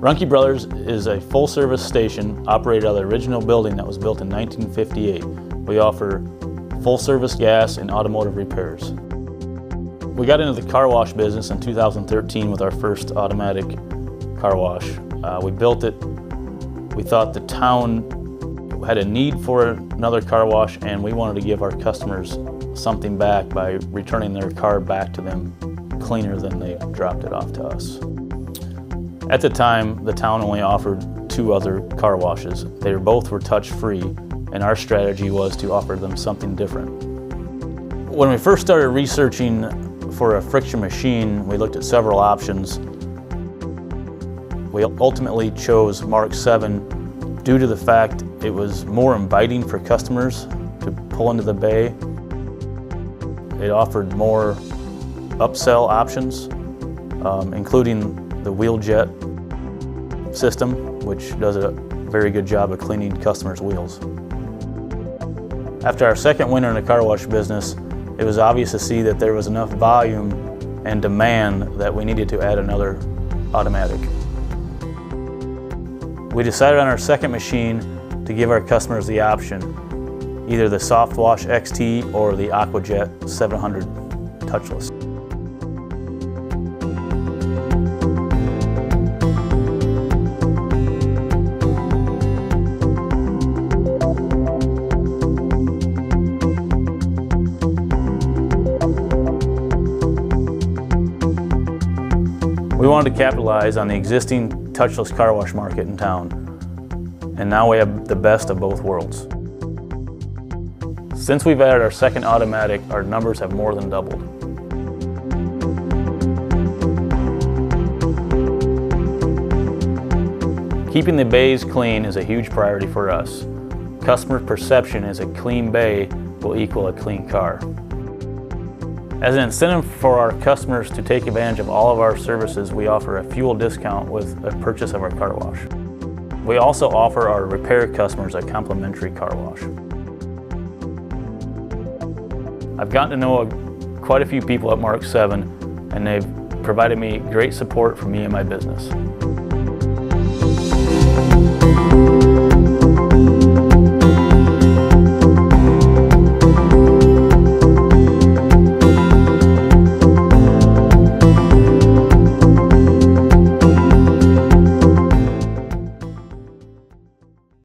Ruhnke Brothers is a full-service station operated out of the original building that was built in 1958. We offer full-service gas and automotive repairs. We got into the car wash business in 2013 with our first automatic car wash. We built it. We thought the town had a need for another car wash, and we wanted to give our customers something back by returning their car back to them cleaner than they dropped it off to us. At the time, the town only offered 2 other car washes. They both were touch-free, and our strategy was to offer them something different. When we first started researching for a friction machine, we looked at several options. We ultimately chose Mark VII due to the fact it was more inviting for customers to pull into the bay. It offered more upsell options, including the wheel jet system, which does a very good job of cleaning customers' wheels. After our second winter in the car wash business, it was obvious to see that there was enough volume and demand that we needed to add another automatic. We decided on our second machine to give our customers the option, either the SoftWash XT or the AquaJet 700 touchless. We wanted to capitalize on the existing touchless car wash market in town, and now we have the best of both worlds. Since we've added our second automatic, our numbers have more than doubled. Keeping the bays clean is a huge priority for us. Customer perception is a clean bay will equal a clean car. As an incentive for our customers to take advantage of all of our services, we offer a fuel discount with a purchase of our car wash. We also offer our repair customers a complimentary car wash. I've gotten to know quite a few people at Mark VII, and they've provided me great support for me and my business.